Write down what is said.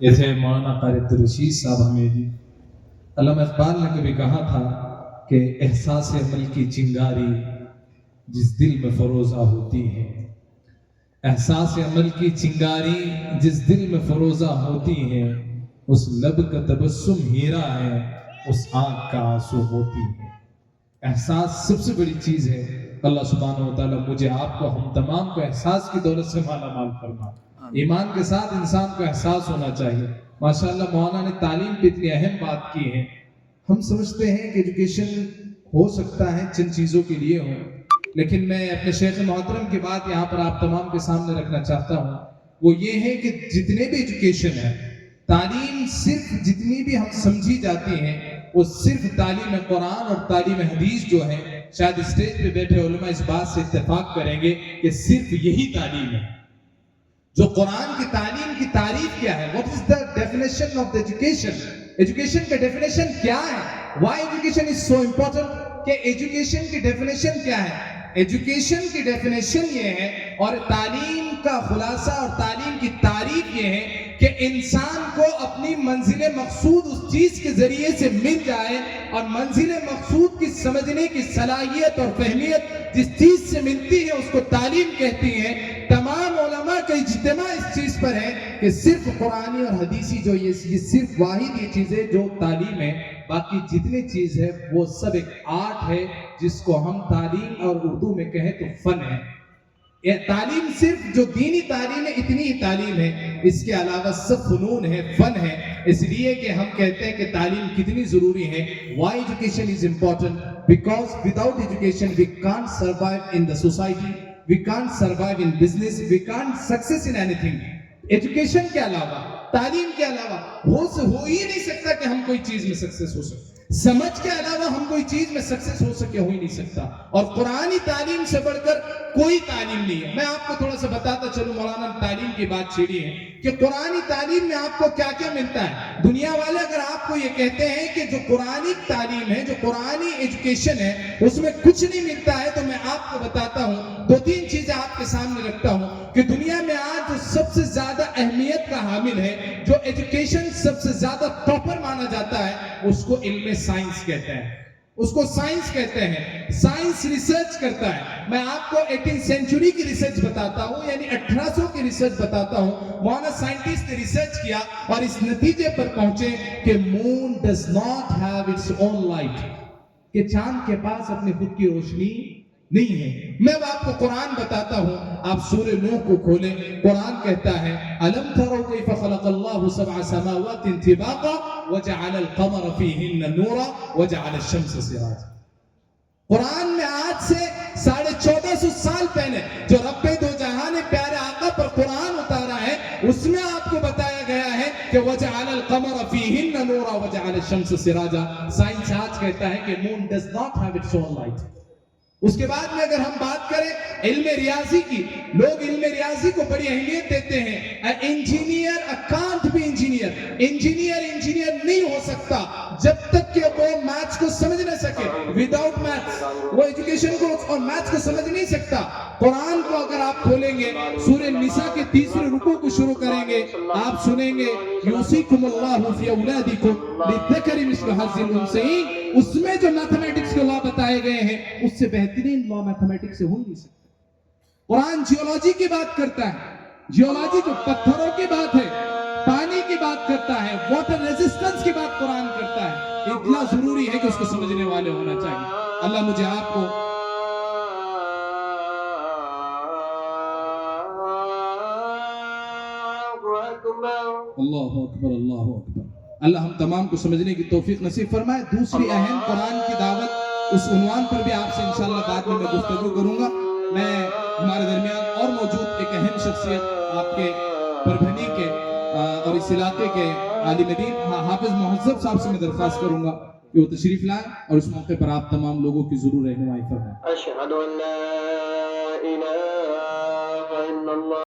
یہ تھے مولانا قاری عبدالرشید صاحب حمیدی۔ علامہ اقبال نے کبھی کہا تھا کہ احساس عمل کی چنگاری جس دل میں فروزہ ہوتی ہے، احساس عمل کی چنگاری جس دل میں فروزہ ہوتی ہے، اس لب کا تبسم ہیرا ہے، اس آنکھ کا آنسو ہوتی ہے۔ احساس سب سے بڑی چیز ہے۔ اللہ سبحانہ وتعالیٰ مجھے آپ کو ہم تمام کو احساس کی دولت سے مالا مال فرما۔ ایمان کے ساتھ انسان کو احساس ہونا چاہیے۔ ماشاءاللہ مولانا نے تعلیم پہ اتنی اہم بات کی ہے۔ ہم سمجھتے ہیں کہ ایجوکیشن ہو سکتا ہے چند چیزوں کے لیے ہو، لیکن میں اپنے شیخ محترم کی بات یہاں پر آپ تمام کے سامنے رکھنا چاہتا ہوں، وہ یہ ہے کہ جتنے بھی ایجوکیشن ہے، تعلیم صرف جتنی بھی ہم سمجھی جاتی ہیں وہ صرف تعلیم قرآن اور تعلیم حدیث جو ہے، شاید اسٹیج پہ بیٹھے علماء اس بات سے اتفاق کریں گے کہ صرف یہی تعلیم ہے۔ جو قرآن کی تعلیم کی تعریف کیا ہے، what is the definition of the education؟ Education کا ڈیفینیشن کیا ہے؟ why education is so important؟ کہ ایجوکیشن کی ڈیفینیشن کیا ہے؟ ایجوکیشن کی ڈیفینیشن یہ ہے، اور تعلیم کا خلاصہ اور تعلیم کی تعریف یہ ہے کہ انسان کو اپنی منزل مقصود اس چیز کے ذریعے سے مل جائے، اور منزل مقصود کی سمجھنے کی صلاحیت اور فہمیت جس چیز سے ملتی ہے اس کو تعلیم کہتی ہیں۔ تمام علماء کا اجتماع اس چیز پر ہے کہ صرف قرآنی اور حدیثی جو یہ صرف واحد یہ چیزیں جو تعلیم ہے، باقی جتنی چیز ہے وہ سب ایک آرٹ ہے جس کو ہم تعلیم اور اردو میں کہیں تو فن ہے۔ یہ تعلیم صرف جو دینی تعلیم ہے اتنی ہی تعلیم ہے، اس کے علاوہ سب فنون ہے، فن ہے۔ اس لیے کہ ہم کہتے ہیں کہ تعلیم کتنی ضروری ہے۔ Why education is important؟ Because without education we can't survive in the society, we can't survive in business, we can't success in anything۔ Education کے علاوہ، تعلیم کے علاوہ ہو ہی نہیں سکتا کہ ہم کوئی چیز میں سکسیس ہو سکے۔ سمجھ کے علاوہ ہم کوئی چیز میں سکسیس ہو سکے ہو ہی نہیں سکتا، اور قرآنی تعلیم سے بڑھ کر کوئی تعلیم نہیں ہے۔ میں آپ کو تھوڑا سا بتاتا چلوں، مولانا نے تعلیم کی بات چھیڑی ہے کہ قرآنی تعلیم میں آپ کو کیا کیا ملتا ہے۔ دنیا والے اگر آپ کو یہ کہتے ہیں کہ جو قرآنی تعلیم ہے، جو قرآنی ایجوکیشن ہے، اس میں کچھ نہیں ملتا ہے، تو میں آپ کو بتاتا ہوں، دو تین چیزیں آپ کے سامنے رکھتا ہوں کہ دنیا میں آج جو سب سے زیادہ اہمیت کا حامل ہے، جو ایجوکیشن سب سے زیادہ ٹاپر مانا جاتا ہے، اس کو علم سائنس کہتے ہیں، اس کو سائنس کہتے ہیں۔ سائنس ریسرچ کرتا ہے۔ میں آپ کو 18 سینچری کی ریسرچ بتاتا ہوں، یعنی 1800 کی ریسرچ بتاتا ہوں۔ مولانا سائنٹسٹ نے ریسرچ کیا اور اس نتیجے پر پہنچے کہ moon does not have its own light, کہ چاند کے پاس اپنی خود کی روشنی نہیں ہے۔ میں آپ کو قرآن بتاتا ہوں، آپ سورہ نوح کو کھولیں، قرآن کہتا ہے أَلَمْ تَرَوْا كَيْفَ خَلَقَ اللَّهُ سَبْعَ سَمَاوَاتٍ طِبَاقًا وَجَعَلَ الْقَمَرَ فِيهِنَّ نُورًا وَجَعَلَ الشَّمْسَ سِرَاجًا۔ قرآن میں آج سے 1450 سال پہلے جو رب دو جہان پیارے آقا پر قرآن اتارا ہے، اس میں آپ کو بتایا گیا ہے کہ وَجَعَلَ الْقَمَرَ فِيهِنَّ نُورًا وَجَعَلَ الشَّمْسَ سِرَاجًا۔ سائنس آج کہتا ہے کہ moon does not have its own light. اس کے بعد میں اگر ہم بات کریں علم ریاضی کی، لوگ علم ریاضی کو بڑی اہمیت دیتے ہیں۔ Engineer can't be engineer, engineer نہیں ہو سکتا جب تک کہ وہ میتھس کو سمجھ نہ سکے۔ وداؤٹ میتھس وہ ایجوکیشن کو اور میتھس کو سمجھ نہیں سکتا۔ قرآن کو اگر آپ کھولیں گے، سورہ نساء کے 3 رکوع کو شروع کریں گے، آپ سنیں گے یوصیکم اللہ فی اولادکم للذکر مثل حظ الانثیین، اس میں جو میتھمیٹکس کے لا بتائے گئے ہیں اس سے بہترین لا میتھمیٹکس سے ہو نہیں سکتا۔ قرآن جیولوجی کی بات کرتا ہے، جیولوجی جو پتھروں کی بات ہے، پانی کی بات کرتا ہے، واٹر ریزسٹنس کی بات قرآن کرتا ہے۔ اتنا ضروری ہے کہ اس کو سمجھنے والے ہونا چاہیے۔ اللہ مجھے آپ کو اللہ اکبر، اللہ اکبر، اللہ ہم تمام کو سمجھنے کی توفیق نصیب فرمائے۔ دوسری اہم قرآن کی دعوت، اس عنوان پر بھی آپ سے انشاءاللہ بعد میں گفتگو کروں گا۔ میں ہمارے درمیان اور موجود ایک اہم شخصیت آپ کے پربھنی کے اور اس علاقے کے عالم دین حافظ مہذب صاحب سے میں درخواست کروں گا کہ وہ تشریف لائیں اور اس موقع پر آپ تمام لوگوں کی ضرور رہنمائی فرمائیں۔ اشہد ان لا الہ الا اللہ